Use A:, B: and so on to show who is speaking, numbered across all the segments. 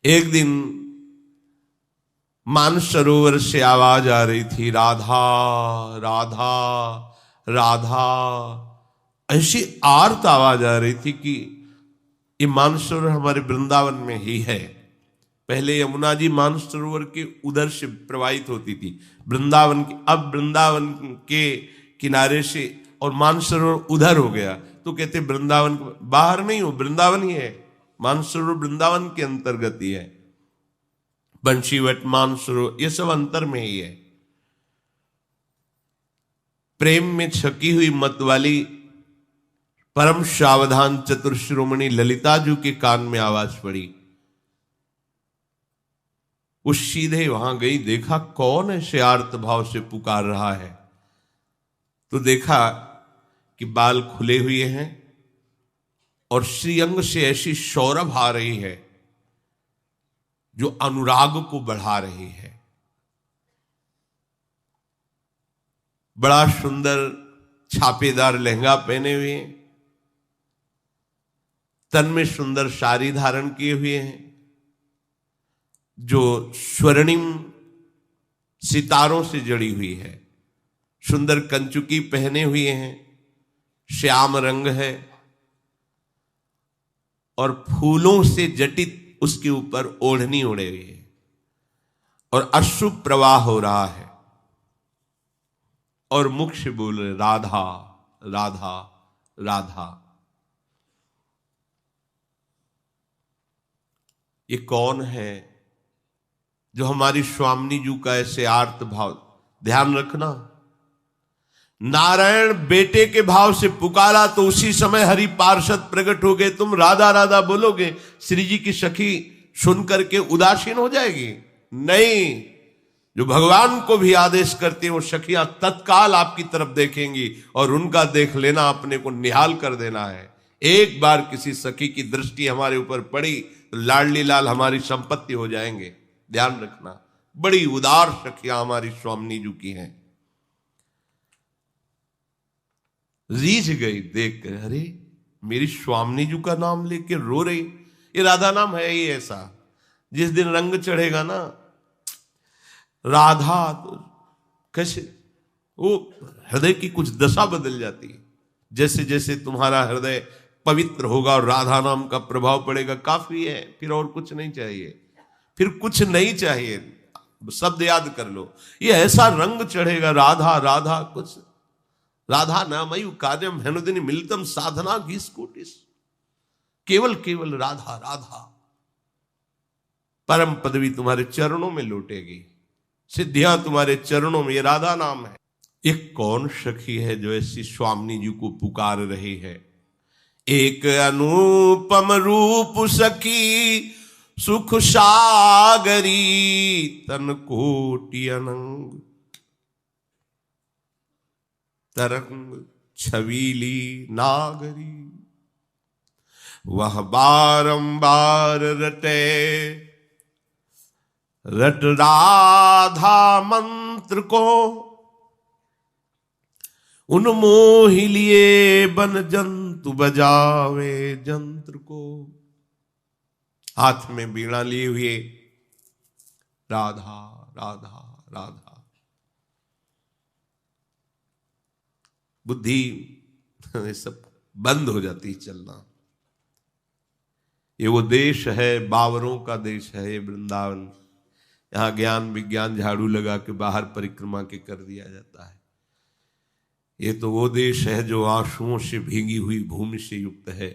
A: एक दिन मानसरोवर से आवाज आ रही थी, राधा राधा राधा। ऐसी आर्त आवाज आ रही थी कि ये मानसरोवर हमारे वृंदावन में ही है। पहले यमुना जी मानसरोवर के उधर से प्रवाहित होती थी वृंदावन की, अब वृंदावन के किनारे से और मानसरोवर उधर हो गया। तो कहते वृंदावन बाहर नहीं हो, वृंदावन ही है। मानसरोवर वृंदावन के अंतर्गत ही है। बंशीवट मानसरोवर ये सब अंतर में ही है। प्रेम में छकी हुई मत वाली परम सावधान चतुर्श्रोमणी ललिता जी के कान में आवाज पड़ी। उस सीधे वहां गई, देखा कौन ऐसे आर्त भाव से पुकार रहा है। तो देखा कि बाल खुले हुए हैं और श्रीअंग से ऐसी सौरभ आ रही है जो अनुराग को बढ़ा रही है। बड़ा सुंदर छापेदार लहंगा पहने हुए हैं, तन में सुंदर साड़ी धारण किए हुए हैं, जो स्वर्णिम सितारों से जड़ी हुई है। सुंदर कंचुकी पहने हुए हैं, श्याम रंग है और फूलों से जटित उसके ऊपर ओढ़नी ओढ़े हुई है और अश्रु प्रवाह हो रहा है और मुख से बोल रहे राधा राधा राधा। ये कौन है जो हमारी स्वामिनी जी का ऐसे आर्त भाव। ध्यान रखना, नारायण बेटे के भाव से पुकारा तो उसी समय हरि पार्षद प्रकट हो गए। तुम राधा राधा बोलोगे, श्री जी की सखी सुन करके उदासीन हो जाएगी? नहीं, जो भगवान को भी आदेश करते हैं वो सखियां तत्काल आपकी तरफ देखेंगी और उनका देख लेना अपने को निहाल कर देना है। एक बार किसी सखी की दृष्टि हमारे ऊपर पड़ी तो लाडली लाल हमारी संपत्ति हो जाएंगे। ध्यान रखना, बड़ी उदार सखियां हमारी स्वामिनी जी की हैं। रीझ गई देख कर, अरे मेरी स्वामिनी जी का नाम लेके रो रही। ये राधा नाम है ही ऐसा, जिस दिन रंग चढ़ेगा ना राधा तो कैसे वो हृदय की कुछ दशा बदल जाती है। जैसे जैसे तुम्हारा हृदय पवित्र होगा और राधा नाम का प्रभाव पड़ेगा, काफी है, फिर और कुछ नहीं चाहिए, फिर कुछ नहीं चाहिए। शब्द याद कर लो, ये ऐसा रंग चढ़ेगा राधा राधा कुछ। राधा नामयु कार्यम हेनुदिनी मिलतम साधना घीस कोटिस। केवल केवल राधा राधा, परम पदवी तुम्हारे चरणों में लौटेगी, सिद्धियां तुम्हारे चरणों में। ये राधा नाम है। एक कौन सखी है जो ऐसी स्वामिनी जी को पुकार रही है? एक अनुपम रूप सखी सुख सागरी तन कोटि अनंग तरंग छवीली नागरी। वह बारंबार रटे रट राधा मंत्र को, उन्मोहि लिए बन जंतु बजावे जंत्र को। हाथ में बीड़ा लिए हुए राधा राधा राधा। बुद्धि ये सब बंद हो जाती है चलना। ये वो देश है, बावरों का देश है ये वृंदावन। यहां ज्ञान विज्ञान झाड़ू लगा के बाहर परिक्रमा के कर दिया जाता है। ये तो वो देश है जो आंसुओं से भीगी हुई भूमि से युक्त है।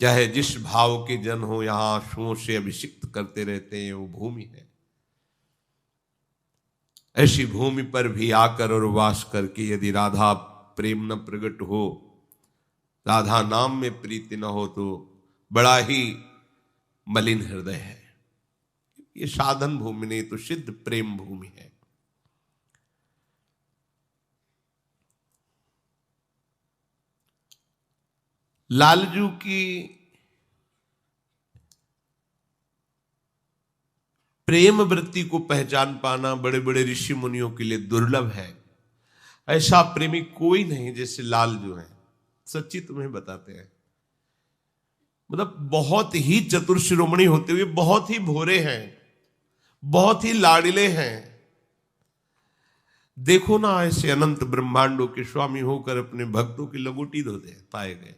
A: चाहे जिस भाव के जन हो, यहां आंसुओं से अभिषिक्त करते रहते हैं, वो भूमि है। ऐसी भूमि पर भी आकर और वास करके यदि राधा प्रेम न प्रकट हो, राधा नाम में प्रीति न हो, तो बड़ा ही मलिन हृदय है। ये साधन भूमि नहीं तो सिद्ध प्रेम भूमि है। लालजू की प्रेम वृत्ति को पहचान पाना बड़े बड़े ऋषि मुनियों के लिए दुर्लभ है। ऐसा प्रेमी कोई नहीं जैसे लालजू है। सच्ची तुम्हें बताते हैं, मतलब बहुत ही चतुर शिरोमणि होते हुए बहुत ही भोरे हैं, बहुत ही लाडले हैं। देखो ना, ऐसे अनंत ब्रह्मांडों के स्वामी होकर अपने भक्तों की लंगोटी धोते पाए गए,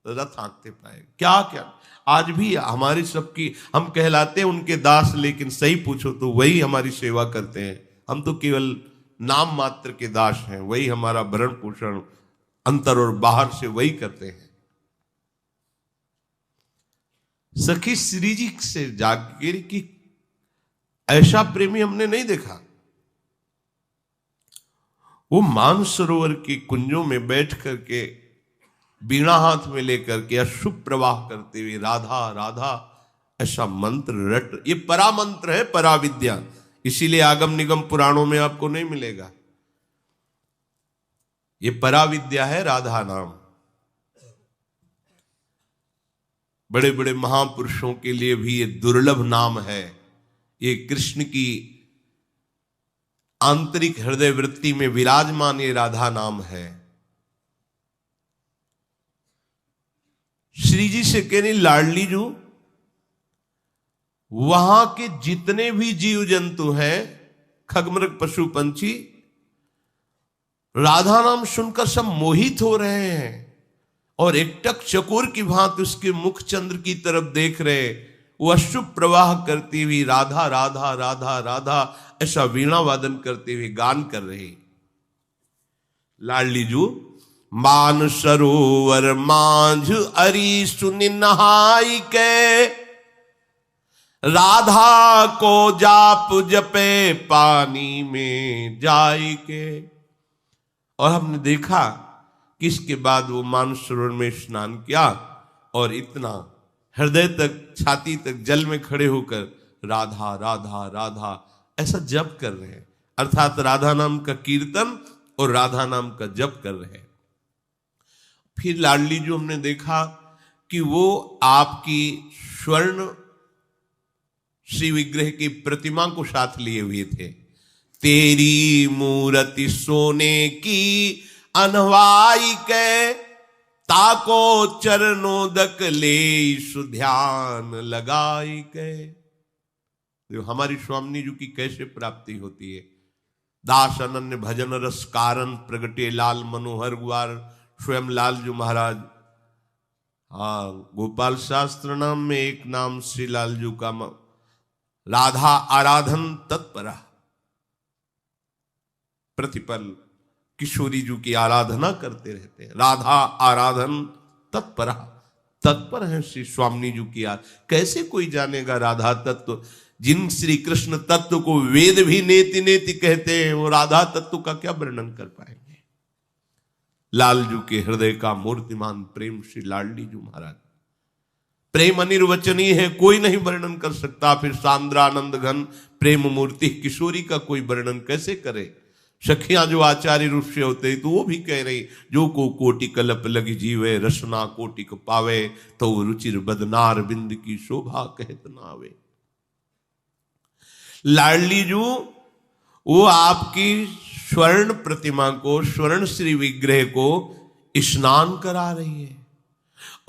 A: रथ हाँकते पाए। क्या क्या आज भी हमारी सबकी, हम कहलाते हैं उनके दास, लेकिन सही पूछो तो वही हमारी सेवा करते हैं। हम तो केवल नाम मात्र के दास हैं, वही हमारा भरण पोषण अंतर और बाहर से वही करते हैं। सखी श्री जी से जाकर की ऐसा प्रेमी हमने नहीं देखा। वो मानसरोवर के कुंजों में बैठ करके बीणा हाथ में लेकर के अशुभ प्रवाह करते हुए राधा राधा ऐसा मंत्र रट, ये परा मंत्र है, परा विद्या। इसीलिए आगम निगम पुराणों में आपको नहीं मिलेगा। ये परा विद्या है राधा नाम। बड़े बड़े महापुरुषों के लिए भी ये दुर्लभ नाम है। ये कृष्ण की आंतरिक हृदय वृत्ति में विराजमान ये राधा नाम है। श्री जी से कहने लाडली जू, वहां के जितने भी जीव जंतु हैं, खगमृग पशु पंछी, राधा नाम सुनकर सब मोहित हो रहे हैं और एकटक चकोर की भांति उसके मुख चंद्र की तरफ देख रहे। वो अशुभ प्रवाह करती हुई राधा राधा राधा राधा ऐसा वीणा वादन करते हुए गान कर रहे। लाडली जू, मान सरोवर मांझ अरी सुनि नहाई के, राधा को जाप जपे पानी में जाई के। और हमने देखा कि इसके बाद वो मानसरोवर में स्नान किया और इतना हृदय तक, छाती तक जल में खड़े होकर राधा राधा राधा ऐसा जप कर रहे हैं, अर्थात राधा नाम का कीर्तन और राधा नाम का जप कर रहे हैं। फिर लाडली जो हमने देखा कि वो आपकी स्वर्ण श्री विग्रह की प्रतिमा को साथ लिए हुए थे। तेरी मूर्ति सोने की अनवाई के, ताको चरणोदक ले सुध्यान लगाई के। हमारी स्वामी जी की कैसे प्राप्ति होती है। दास अनन्य भजन रस कारण प्रगटे लाल मनोहर गुआर, स्वयं लाल जी महाराज। हाँ, गोपाल शास्त्र नाम में एक नाम श्री लाल जी का राधा आराधन तत्परा, प्रतिपल किशोरी जी की आराधना करते रहते हैं। राधा आराधन तत्परा, तत्पर है श्री स्वामी जी की। कैसे कोई जानेगा राधा तत्व, जिन श्री कृष्ण तत्व को वेद भी नेति नेति कहते हैं, वो राधा तत्व का क्या वर्णन कर पाएंगे। लालजू के हृदय का मूर्तिमान प्रेम श्री लाडली जी महाराज, प्रेम अनिर्वचनीय है, कोई नहीं वर्णन कर सकता। फिर सांद्रानंद घन प्रेम मूर्ति किशोरी का कोई वर्णन कैसे करे। सखियां जो आचार्य रूप से होते तो वो भी कह रही, जो को कोटि कलप लगी जीवे, रसना कोटिक पावे, तो रुचिर बदनार बिंद की शोभा कहत न आवे। लाडली जू वो आपकी स्वर्ण प्रतिमा को, स्वर्ण श्री विग्रह को स्नान करा रही है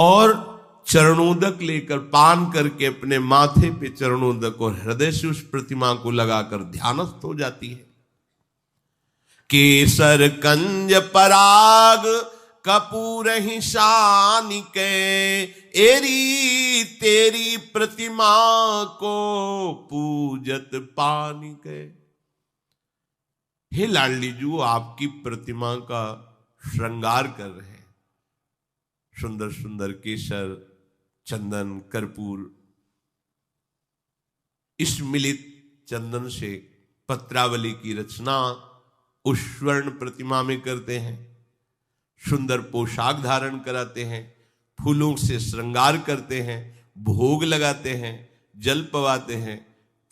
A: और चरणोदक लेकर पान करके अपने माथे पे चरणोदक और हृदय से उस प्रतिमा को लगाकर ध्यानस्थ हो जाती है। केसर कंज पराग कपूर ही शान के, एरी तेरी प्रतिमा को पूजत पानी के। हे लाडली जी, आपकी प्रतिमा का श्रृंगार कर रहे हैं। सुंदर सुंदर केसर, चंदन, कर्पूर, इस मिलित चंदन से पत्रावली की रचना उस स्वर्ण प्रतिमा में करते हैं। सुंदर पोशाक धारण कराते हैं, फूलों से श्रृंगार करते हैं, भोग लगाते हैं, जल पवाते हैं,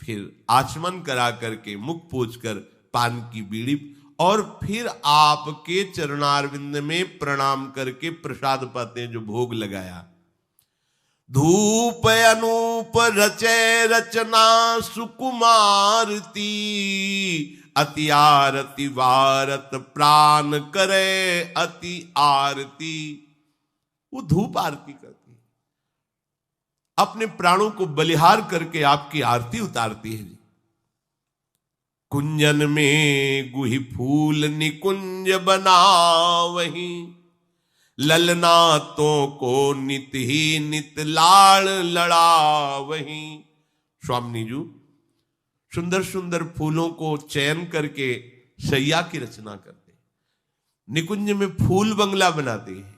A: फिर आचमन करा करके मुख पोंछ कर पान की बीड़ी, और फिर आपके चरणारविंद में प्रणाम करके प्रसाद पाते हैं जो भोग लगाया। धूप अनूप रचे रचना सुकुमारती, अति आरती वारत प्राण करे अति आरती। वो धूप आरती करती, अपने प्राणों को बलिहार करके आपकी आरती उतारती है जी। कुंजन में गुहि फूल निकुंज बनावही, ललनातों को नित ही नित लाड़ लड़ावही। स्वामी जी सुंदर सुंदर फूलों को चयन करके सैया की रचना करते, निकुंज में फूल बंगला बनाते हैं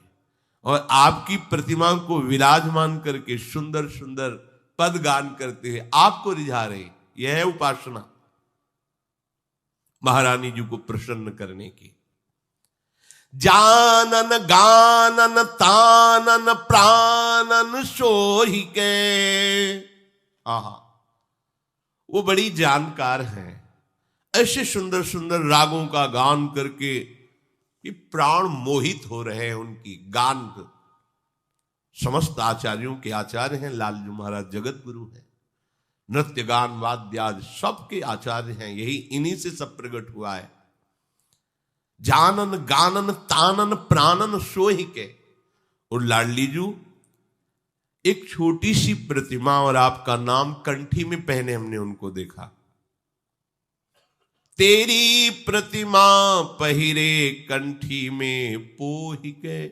A: और आपकी प्रतिमा को विराजमान करके सुंदर सुंदर पद गान करते हैं, आपको रिझा रहे। यह है उपासना महारानी जी को प्रसन्न करने की। जानन गानन तानन प्राणन सोहि के। आहा, वो बड़ी जानकार हैं, ऐसे सुंदर सुंदर रागों का गान करके कि प्राण मोहित हो रहे हैं उनकी गान। समस्त आचार्यों के आचार्य हैं लालजू महाराज, जगत गुरु हैं, नृत्य गान वाद्यादि सबके आचार्य हैं, यही इन्हीं से सब प्रकट हुआ है। जानन गानन तानन प्राणन सोहि के। और लाडली जू एक छोटी सी प्रतिमा और आपका नाम कंठी में पहने हमने उनको देखा। तेरी प्रतिमा पहिरे कंठी में पोहि के।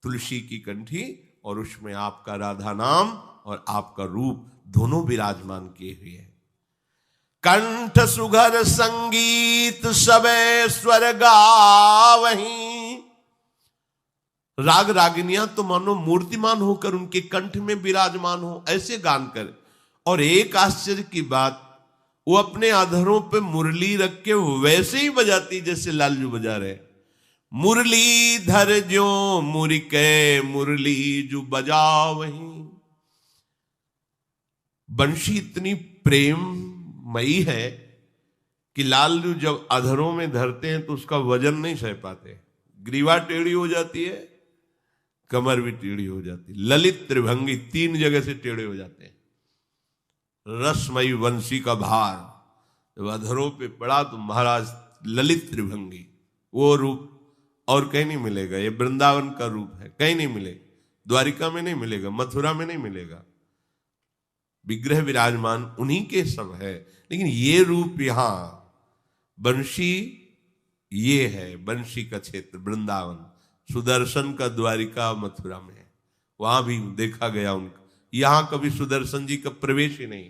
A: तुलसी की कंठी और उसमें आपका राधा नाम और आपका रूप दोनों विराजमान किए हुए हैं। कंठ सुघर संगीत सबे स्वर गावहीं। राग रागिनियां तो मानो मूर्तिमान होकर उनके कंठ में विराजमान हो, ऐसे गान कर। और एक आश्चर्य की बात, वो अपने अधरों पे मुरली रख के वैसे ही बजाती जैसे लालजू बजा रहे। मुरली धर जो मुरिके मुरली जो बजा वही। बंशी इतनी प्रेममयी है कि लालजू जब अधरों में धरते हैं तो उसका वजन नहीं सह पाते। ग्रीवा टेढ़ी हो जाती है, कमर भी टेढ़ी हो जाती है। ललित त्रिभंगी 3 जगह से टेढ़े हो जाते हैं। रसमयी वंशी का भार जब अधरों पे पड़ा तो महाराज ललित त्रिभंगी, वो रूप और कहीं नहीं मिलेगा। ये वृंदावन का रूप है, कहीं नहीं मिलेगा, द्वारिका में नहीं मिलेगा, मथुरा में नहीं मिलेगा। विग्रह विराजमान उन्हीं के सब है, लेकिन ये रूप यहां बंशी, ये है बंशी का क्षेत्र वृंदावन। सुदर्शन का द्वारिका मथुरा में है, वहां भी देखा गया उनका। यहां कभी सुदर्शन जी का प्रवेश ही नहीं,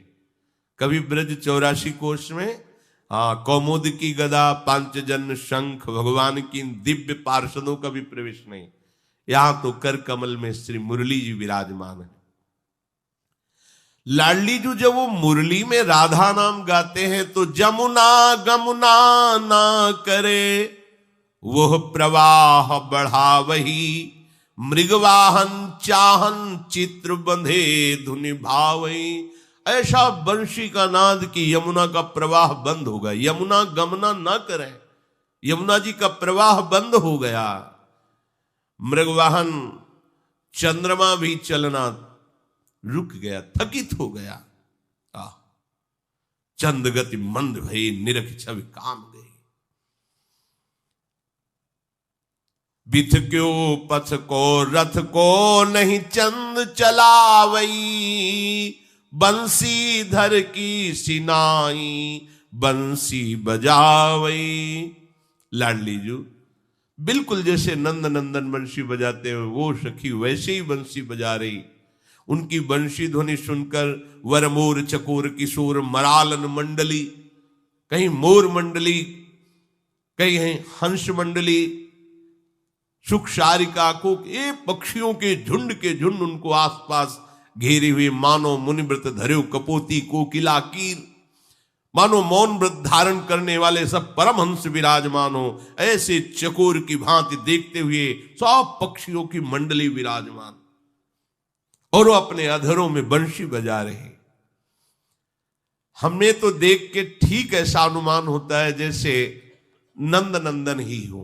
A: कभी ब्रज 84 कोश में कौमुद की गदा पांचजन्य शंख भगवान की दिव्य पार्षदों का भी प्रवेश नहीं। यहां तो कर कमल में श्री मुरली जी विराजमान है। लाडली जी जब वो मुरली में राधा नाम गाते हैं तो जमुना गमुना ना करे वह प्रवाह बढ़ावही, मृगवाहन चाहन चित्र बंधे धुनि भावई। ऐसा बंशी का नाद कि यमुना का प्रवाह बंद हो गया। यमुना गमना न करे, यमुना जी का प्रवाह बंद हो गया। मृगवाहन चंद्रमा भी चलना रुक गया, थकित हो गया। चंद गति मंद भई निरख छवि काम गई। बिथ क्यों पथ को रथ को नहीं चंद चलावई, बंसी धर की सिनाई बंसी बजावई। लाडली जू बिल्कुल जैसे नंद नंदन बंसी बजाते हैं वो सखी वैसे ही बंसी बजा रही। उनकी बंशी ध्वनि सुनकर वरमोर चकोर किशोर मरालन मंडली, कहीं मोर मंडली, कहीं हंस मंडली, सुख सारिका को, ये पक्षियों के झुंड उनको आसपास घेरे हुए, मानो मुनिव्रत धर्यो कपोती कोकिला कीर, मानो मौन व्रत धारण करने वाले सब परमहंस विराजमान हो, ऐसे चकोर की भांति देखते हुए सब पक्षियों की मंडली विराजमान और वो अपने अधरों में बंशी बजा रहे। हमें तो देख के ठीक ऐसा अनुमान होता है जैसे नंद नंदन ही हो।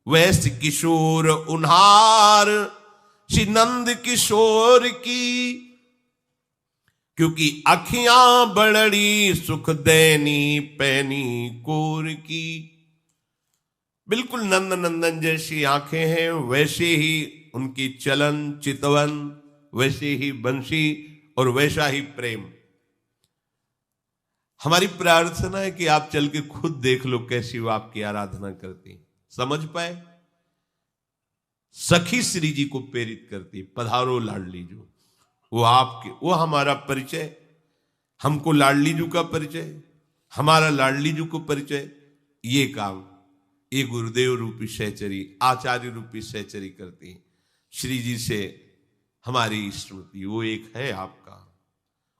A: वैसे किशोर उन्हार श्री नंद किशोर की, क्योंकि अखियां बड़ी सुख दैनी पैनी कोर की। बिल्कुल नंद नंदन जैसी आंखें हैं, वैसे ही उनकी चलन चितवन वैसे ही बंशी और वैसा ही प्रेम। हमारी प्रार्थना है कि आप चल के खुद देख लो कैसी वो आपकी आराधना करती, समझ पाए। सखी श्री जी को प्रेरित करती, पधारो लाडली जो, वो आपके, वो हमारा परिचय, हमको लाडली जू का परिचय, हमारा लाडली जू को परिचय। ये काम ये गुरुदेव रूपी सहचरी, आचार्य रूपी सहचरी करती हैं। श्री जी से हमारी स्मृति, वो एक है आपका,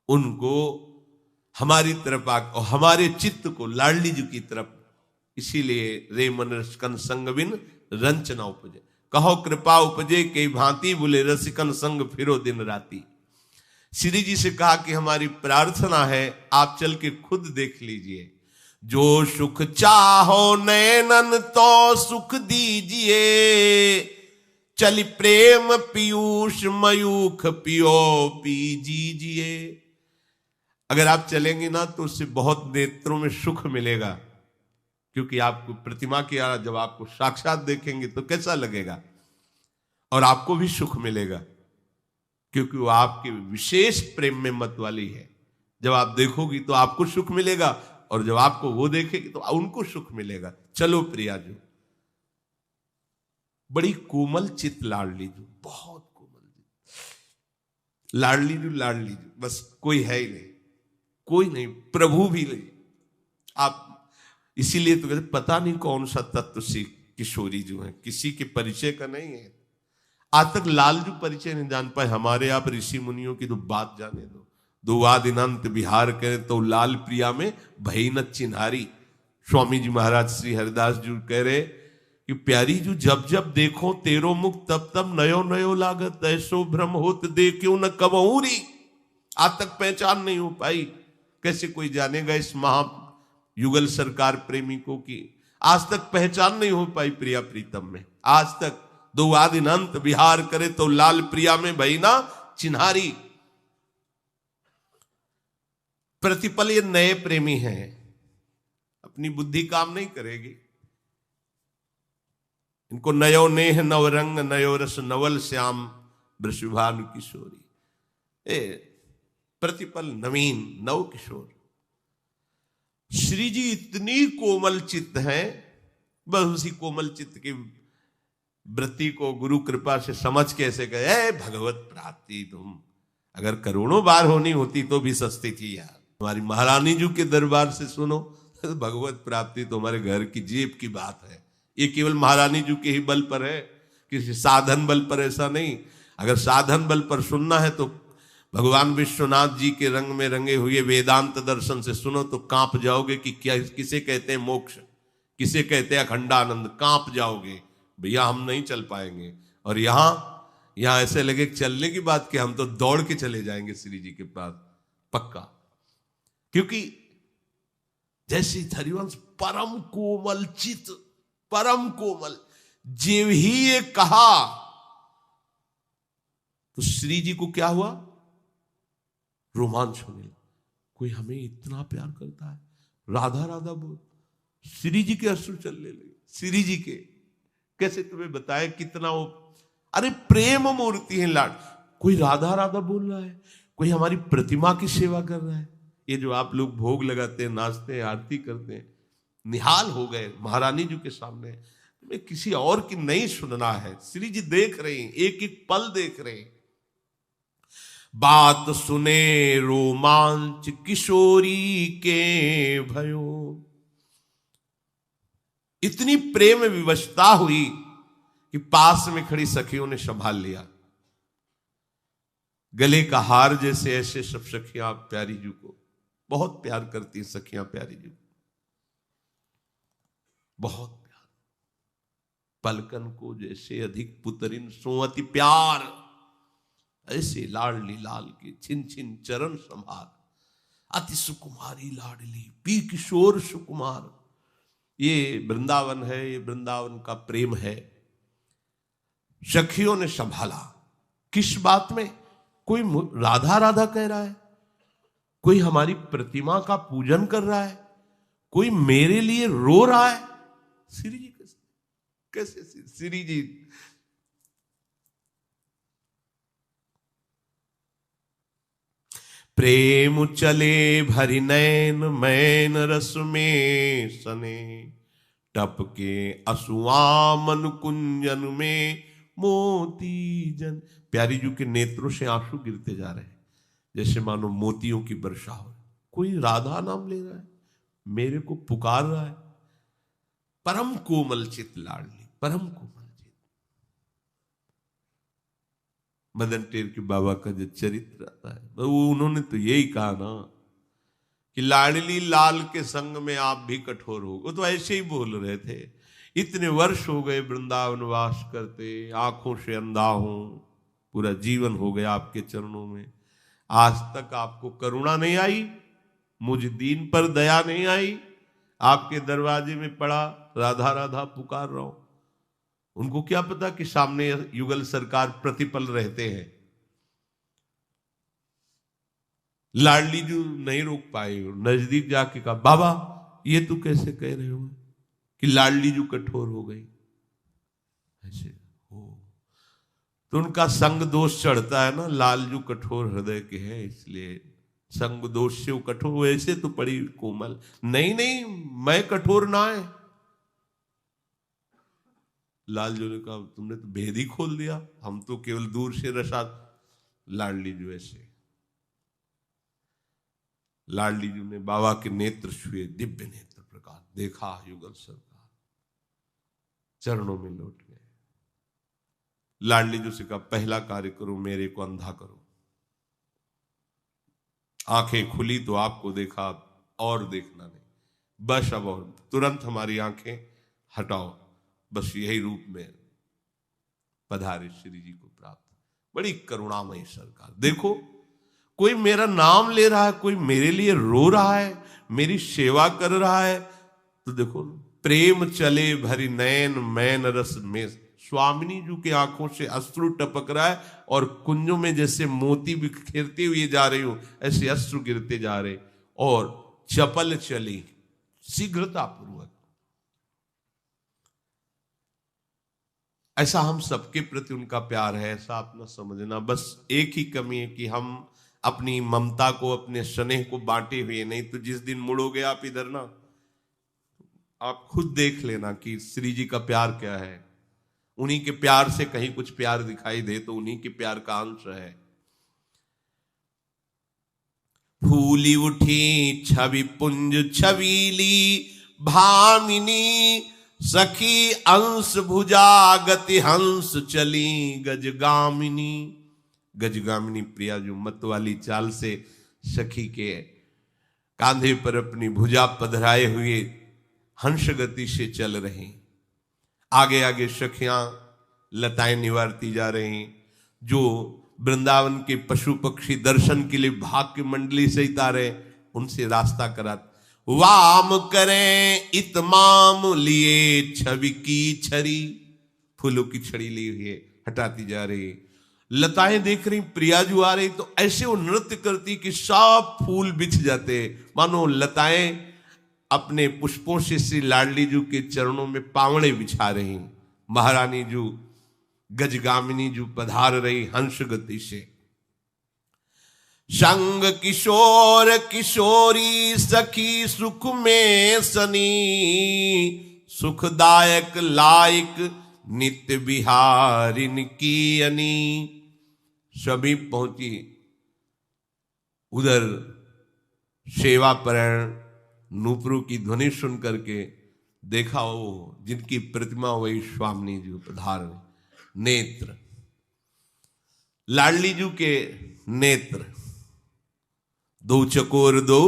A: उनको हमारी तरफ और हमारे चित्त को लाडली जी की तरफ। इसीलिए रे मन रसिकन संग बिन रंचना उपजे, कहो कृपा उपजे के भांति, बोले रसिकन संग फिरो दिन राती। श्री जी से कहा कि हमारी प्रार्थना है आप चल के खुद देख लीजिए, जो सुख चाहो नैनन तो सुख दीजिए, चली प्रेम पीयूष मयूख पियो पीजिए। अगर आप चलेंगे ना तो उससे बहुत नेत्रों में सुख मिलेगा, क्योंकि आपको प्रतिमा की आरा जब आपको साक्षात देखेंगे तो कैसा लगेगा, और आपको भी सुख मिलेगा, क्योंकि वो आपके विशेष प्रेम में मत वाली है। जब आप देखोगी तो आपको सुख मिलेगा, और जब आपको वो देखेगी तो उनको सुख मिलेगा। चलो प्रिया जो, बड़ी कोमल चित लाडली जो, बहुत कोमल चित लाडली जो, लाडली जो, बस कोई है ही नहीं, कोई नहीं, प्रभु भी नहीं। आप इसीलिए तो कहते पता नहीं कौन सा तत्व सी किशोरी जो है, किसी के परिचय का नहीं है। आज तक लालजू परिचय नहीं जान पाए। हमारे आप ऋषि मुनियों की तो बात जाने दो, दुआ दिनांत बिहार करे तो लाल प्रिया में भई न चिन्हारी। स्वामी जी महाराज श्री हरिदास जी कह रहे कि प्यारी जो जब जब देखो तेरो मुख तब तब नयो नयो लागत, ऐसो भ्रम होत देखो न कबहूरी। आज तक पहचान नहीं हो पाई, कैसे कोई जानेगा इस महा युगल सरकार प्रेमी को की आज तक पहचान नहीं हो पाई प्रिया प्रीतम में। आज तक दुआ दिनांत बिहार करे तो लाल प्रिया में भई न चिन्हारी। प्रतिपल ये नए प्रेमी हैं, अपनी बुद्धि काम नहीं करेगी। इनको नयो नेह नव रंग, नयो रस नवल श्याम, वृषभानु किशोरी। प्रतिपल नवीन नव किशोर। श्री जी इतनी कोमल चित्त हैं, बस उसी कोमल चित्त की वृत्ति को गुरु कृपा से समझ कैसे गए। भगवत प्राप्ति तुम अगर करोड़ों बार होनी होती तो भी सस्ती थी यार। हमारी महारानी जी के दरबार से सुनो, भगवत प्राप्ति तो हमारे घर की जेब की बात है। ये केवल महारानी जी के ही बल पर है, किसी साधन बल पर ऐसा नहीं। अगर साधन बल पर सुनना है तो भगवान विश्वनाथ जी के रंग में रंगे हुए वेदांत दर्शन से सुनो तो कांप जाओगे कि क्या किसे कहते हैं मोक्ष, किसे कहते हैं अखंडानंद। कांप जाओगे, भैया हम नहीं चल पाएंगे। और यहाँ ऐसे लगे चलने की बात कि हम तो दौड़ के चले जाएंगे श्री जी के पास, पक्का। क्योंकि जैसे हरिवंश परम कोमल चित, परम कोमल, जीव ही ये कहा तो श्री जी को क्या हुआ, रोमांच होने लगा। कोई हमें इतना प्यार करता है, राधा राधा बोल। श्री जी के अश्रु चलने लगे। श्री जी के कैसे तुम्हें बताए कितना वो, अरे प्रेम मूर्ति है लाड। कोई राधा राधा बोल रहा है, कोई हमारी प्रतिमा की सेवा कर रहा है। ये जो आप लोग भोग लगाते हैं, नाचते हैं, आरती करते हैं, निहाल हो गए महारानी जी के सामने। तुम्हें किसी और की नहीं सुनना है, श्री जी देख रहे हैं, एक एक पल देख रहे हैं। बात सुने रोमांच किशोरी के भयो, इतनी प्रेम विवशता हुई कि पास में खड़ी सखियों ने संभाल लिया। गले का हार जैसे ऐसे सब सखियां प्यारी जी को बहुत प्यार करती हैं। सखियां प्यारी जी बहुत प्यार, पलकन को जैसे अधिक पुतरिन सोअति प्यार, ऐसे लाडली लाल के छिन छिन चरण संभार। अति सुकुमारी लाडली पी किशोर सुकुमार। ये वृंदावन है, ये वृंदावन का प्रेम है। सखियों ने संभाला। किस बात में? कोई राधा राधा कह रहा है, कोई हमारी प्रतिमा का पूजन कर रहा है, कोई मेरे लिए रो रहा है। श्री जी कैसे श्री जी प्रेम चले भरि नैन मैन रस में सने, टपके असुआ मन कुंजन में मोती जन। प्यारी जी के नेत्रों से आंसू गिरते जा रहे हैं, जैसे मानो मोतियों की वर्षा हो। कोई राधा नाम ले रहा है, मेरे को पुकार रहा है। परम कोमल चित लाडली, परम कोमल चित। मदन टेर के बाबा का जो चरित्र आता है, वो उन्होंने तो यही कहा ना कि लाडली लाल के संग में आप भी कठोर हो। वो तो ऐसे ही बोल रहे थे। इतने वर्ष हो गए वृंदावन वास करते, आंखों से अंधा हूं, पूरा जीवन हो गया आपके चरणों में, आज तक आपको करुणा नहीं आई, मुझ दीन पर दया नहीं आई। आपके दरवाजे में पड़ा राधा राधा पुकार रहा हूं। उनको क्या पता कि सामने युगल सरकार प्रतिपल रहते हैं। लाडली जी नहीं रोक पाए, नजदीक जाके कहा, बाबा ये तू कैसे कह रहे हो कि लाडली जी कठोर हो गई? ऐसे हो तो उनका संग दोष चढ़ता है ना, लालजू कठोर हृदय के हैं इसलिए संग दोष से वो कठोर। वैसे तो बड़ी कोमल। नहीं नहीं, मैं कठोर ना है। लालजू ने कहा, तुमने तो भेद ही खोल दिया, हम तो केवल दूर से रसा। लाडली जी ऐसे, लाडली जी ने बाबा के नेत्र छुए, दिव्य नेत्र प्रकाश देखा, युगल सरकार चरणों में लौट गए। लाडली जी से कहा, पहला कार्य करो, मेरे को अंधा करो। आंखें खुली तो आपको देखा, और देखना नहीं, बस अब और तुरंत हमारी आंखें हटाओ, बस यही रूप में पधारे श्री जी को प्राप्त। बड़ी करुणामयी सरकार। देखो, कोई मेरा नाम ले रहा है, कोई मेरे लिए रो रहा है, मेरी सेवा कर रहा है, तो देखो, प्रेम चले भरी नैन मैन रस में। स्वामिनी जी की आंखों से अश्रु टपक रहा है, और कुंजों में जैसे मोती बिखेरते हुए जा रही हो, ऐसे अश्रु गिरते जा रहे। और चपल चली, शीघ्रता पूर्वक। ऐसा हम सबके प्रति उनका प्यार है, ऐसा आप ना समझना। बस एक ही कमी है कि हम अपनी ममता को, अपने स्नेह को बांटे हुए नहीं। तो जिस दिन मुड़ोगे आप इधर ना, आप खुद देख लेना कि श्री जी का प्यार क्या है। उन्हीं के प्यार से कहीं कुछ प्यार दिखाई दे तो उन्हीं के प्यार का अंश है। फूली उठी छवि पुंज छबीली भामिनी, सखी अंश भुजा गति हंस चली गजगामिनी। गजगामिनी प्रिया जो मत वाली चाल से सखी के कांधे पर अपनी भुजा पधराए हुए हंस गति से चल रही। आगे आगे सखियां लताएं निवारती जा रही। जो वृंदावन के पशु पक्षी दर्शन के लिए भाग की मंडली से उतारे, उनसे रास्ता करा। वाम करें इतमाम लिए छवि की छड़ी, फूलों की छड़ी ली हुई हटाती जा रही। लताएं देख रही, प्रियाजू आ रही, तो ऐसे वो नृत्य करती कि सब फूल बिछ जाते, मानो लताएं अपने पुष्पों से श्री लाडली जू के चरणों में पावड़े बिछा रही। महारानी जू गजगामिनी जू पधार रही हंस गति से। संग किशोर किशोरी सखी सुख में सनी, सुखदायक लायक नित्य बिहारिन की अनी। सभी पहुंची उधर। सेवा परायण नूपुरों की ध्वनि सुन करके देखा, वो जिनकी प्रतिमा वही स्वामिनी जी पधार। नेत्र, लाडली जी के नेत्र, दो चकोर दो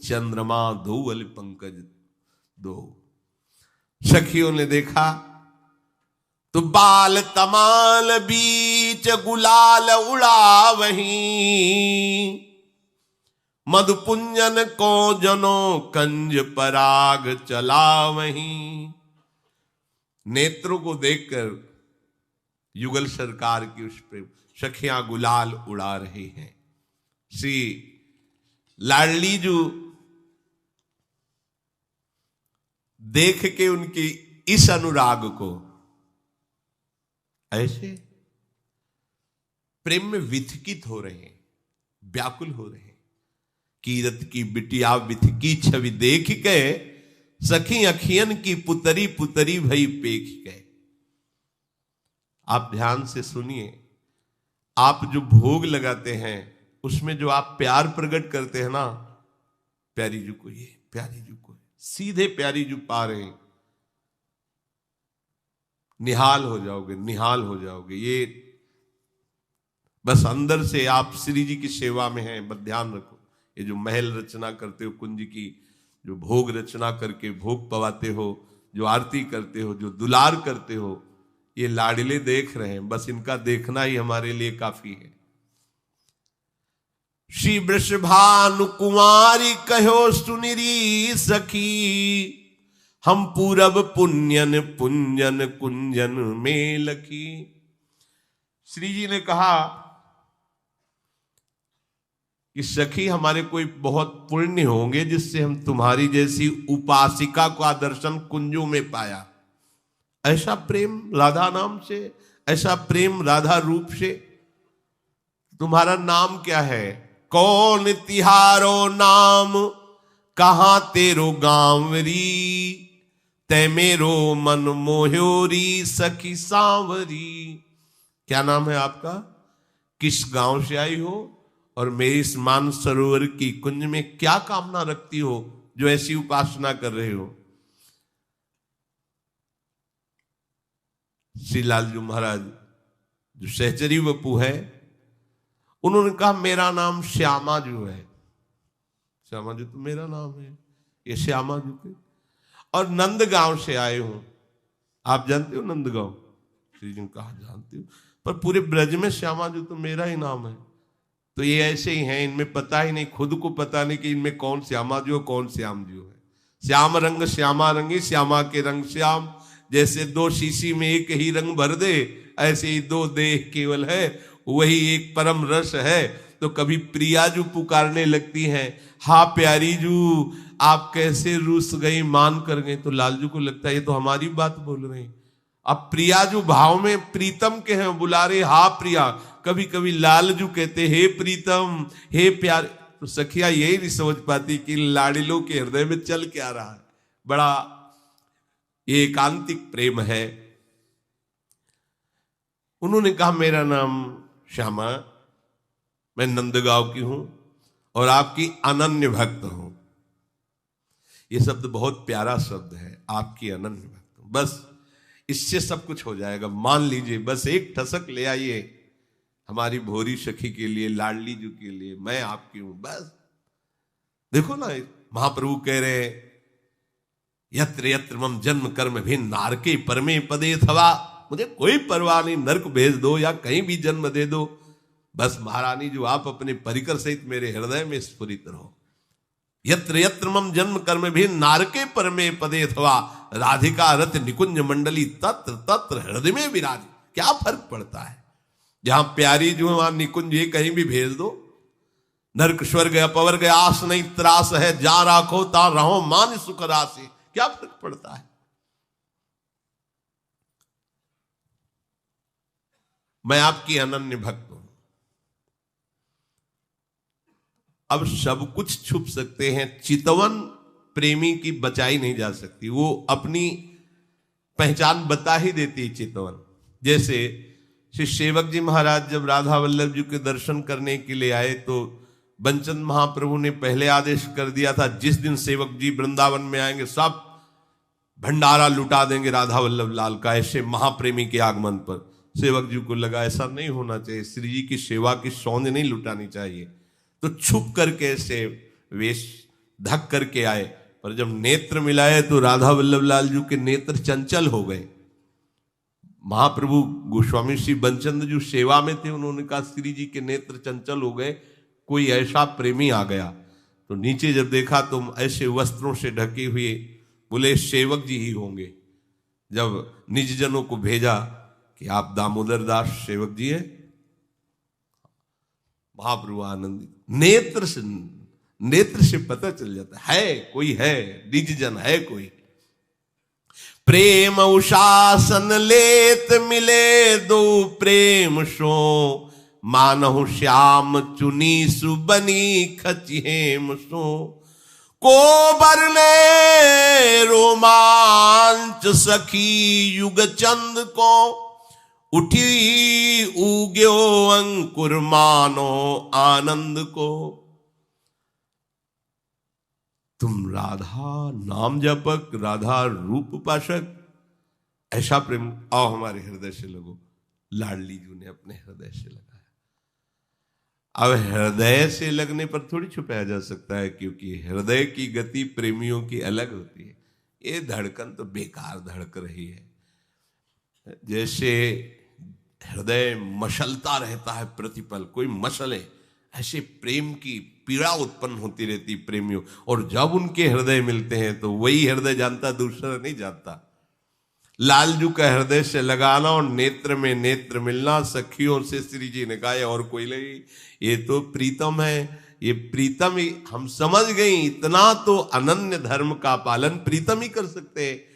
A: चंद्रमा दो वल पंकज दो। सखियों ने देखा तो बाल तमाल बीच गुलाल उड़ा वहीं, मधुपुंजन को जनो कंज पराग चला वहीं। नेत्रों को देखकर युगल सरकार की उस पर सखियां गुलाल उड़ा रही हैं। श्री लाडली जू देख के उनकी इस अनुराग को ऐसे प्रेम में विथकित हो रहे हैं, व्याकुल हो रहे हैं। कीरत की बिटिया विथ की छवि देख के, सखी अखियन की पुतरी पुतरी भई पेख गए। आप ध्यान से सुनिए, आप जो भोग लगाते हैं उसमें जो आप प्यार प्रकट करते हैं ना, प्यारी जी को ये, प्यारी जी को, सीधे प्यारी जी पा रहे हैं, निहाल हो जाओगे, निहाल हो जाओगे। ये बस अंदर से आप श्री जी की सेवा में हैं, बस ध्यान रखो। ये जो महल रचना करते हो, कुंज की जो भोग रचना करके भोग पवाते हो, जो आरती करते हो, जो दुलार करते हो, ये लाडले देख रहे हैं, बस इनका देखना ही हमारे लिए काफी है। श्री वृषभानु कुमारी कहो सुनिरी सखी, हम पूरब पुण्यन पुंजन कुंजन में लखी। श्री जी ने कहा कि सखी हमारे कोई बहुत पुण्य होंगे जिससे हम तुम्हारी जैसी उपासिका का दर्शन कुंजों में पाया। ऐसा प्रेम राधा नाम से, ऐसा प्रेम राधा रूप से। तुम्हारा नाम क्या है? कौन तिहारो नाम, कहां तेरो गांवरी, ते मेरो मन मोह्योरी सखी सांवरी। क्या नाम है आपका? किस गांव से आई हो और मेरी इस मान सरोवर की कुंज में क्या कामना रखती हो जो ऐसी उपासना कर रहे हो? श्री लालजू महाराज जो सहचरी वपू है, उन्होंने कहा मेरा नाम श्यामा जो है। श्यामा जी तो मेरा नाम है, ये श्यामा जी के। और नंदगांव से आए हूं। आप जानते हो नंदगांव? श्री जी ने कहा जानते हो, पर पूरे ब्रज में श्यामा जी तो मेरा ही नाम है। तो ये ऐसे ही हैं, इनमें पता ही नहीं, खुद को पता नहीं कि इनमें कौन श्यामा जी हो कौन श्याम जी हो है। श्याम रंग श्यामा रंगी, श्यामा के रंग श्याम। जैसे दो शीशी में एक ही रंग भर दे, ऐसे ही दो देह केवल है, वही एक परम रस है। तो कभी प्रिया जू पुकारने लगती हैं, हा प्यारी जू आप कैसे रूस गई, मान कर गई। तो लालजू को लगता है ये तो हमारी बात बोल रहे हैं। अब प्रिया जो भाव में प्रीतम के हैं, बुला रहे हा प्रिया। कभी कभी लालजू कहते हे प्रीतम, हे प्यार। तो सखिया यही नहीं समझ पाती कि लाडिलों के हृदय में चल क्या रहा है। बड़ा ये एकांतिक प्रेम है। उन्होंने कहा मेरा नाम श्यामा, मैं नंदगांव की हूं और आपकी अनन्य भक्त हूं। ये शब्द बहुत प्यारा शब्द है, आपकी अनन्य भक्त हूं। बस इससे सब कुछ हो जाएगा, मान लीजिए। बस एक ठसक ले आइए हमारी भोरी सखी के लिए, लाडली जी के लिए, मैं आपकी हूं। बस देखो ना, महाप्रभु कह रहे यत्र यत्र मम जन्म कर्म भिन्न नारके परमे पदे थवा। मुझे कोई परवाह नहीं, नरक भेज दो या कहीं भी जन्म दे दो, बस महारानी जो आप अपने परिकर सहित मेरे हृदय में स्फुरित रहो। यत्र यत्र मम जन्म कर्म भिन्न नारके परमे पदे थवा, राधिका रत निकुंज मंडली तत्र तत्र हृदय में विराज। क्या फर्क पड़ता है? जहां प्यारी जो है वहां निकुंज, ये कहीं भी भेज दो। नरक स्वर्ग अपवर्ग आस नहीं त्रास है, जा राखो ता रहो मान सुख राशि। क्या फर्क पड़ता है? मैं आपकी अनन्य भक्त हूं। अब सब कुछ छुप सकते हैं, चितवन प्रेमी की बचाई नहीं जा सकती। वो अपनी पहचान बता ही देती है चितवन। जैसे श्री सेवक जी महाराज जब राधा वल्लभ जी के दर्शन करने के लिए आए, तो बंचन महाप्रभु ने पहले आदेश कर दिया था, जिस दिन सेवक जी वृंदावन में आएंगे सब भंडारा लुटा देंगे राधा वल्लभ लाल का। ऐसे महाप्रेमी के आगमन पर सेवक जी को लगा ऐसा नहीं होना चाहिए, श्री जी की सेवा की सौंध नहीं लुटानी चाहिए। तो छुप करके ऐसे वेश ढक करके आए, पर जब नेत्र मिलाए तो राधा वल्लभ लाल जी के नेत्र चंचल हो गए। महाप्रभु गोस्वामी श्री बंचंद जी सेवा में थे, उन्होंने कहा श्री जी के नेत्र चंचल हो गए, कोई ऐसा प्रेमी आ गया। तो नीचे जब देखा तो ऐसे वस्त्रों से ढके हुए, बोले सेवक जी ही होंगे। जब निज जनों को भेजा कि आप दामोदर दास सेवक जी है, महाप्रभु आनंदित, नेत्र से पता चल जाता है कोई है, निज जन है कोई। प्रेम उशासन लेत मिले दो प्रेम सो, मानहु श्याम चुनी सुबनी खचिहेम सो, को बरने रोमांच सखी युग चंद को, उठी उग्यो अंकुर मानो आनंद को। तुम राधा नाम जपक, राधा रूप पाशक, ऐसा प्रेम आओ हमारे हृदय से लगो। लाडली जी ने अपने हृदय से लगाया। अब हृदय से लगने पर थोड़ी छुपाया जा सकता है, क्योंकि हृदय की गति प्रेमियों की अलग होती है। ये धड़कन तो बेकार धड़क रही है। जैसे हृदय मशलता रहता है प्रतिपल, कोई मशले, ऐसे प्रेम की पीड़ा उत्पन्न होती रहती प्रेमियों। और जब उनके हृदय मिलते हैं तो वही हृदय जानता, दूसरा नहीं जानता। लालजू का हृदय से लगाना और नेत्र में नेत्र मिलना, सखियों से श्री जी ने कहा और कोई नहीं, ये तो प्रीतम है। ये प्रीतम ही हम समझ गए, इतना तो अनन्य धर्म का पालन प्रीतम ही कर सकते हैं।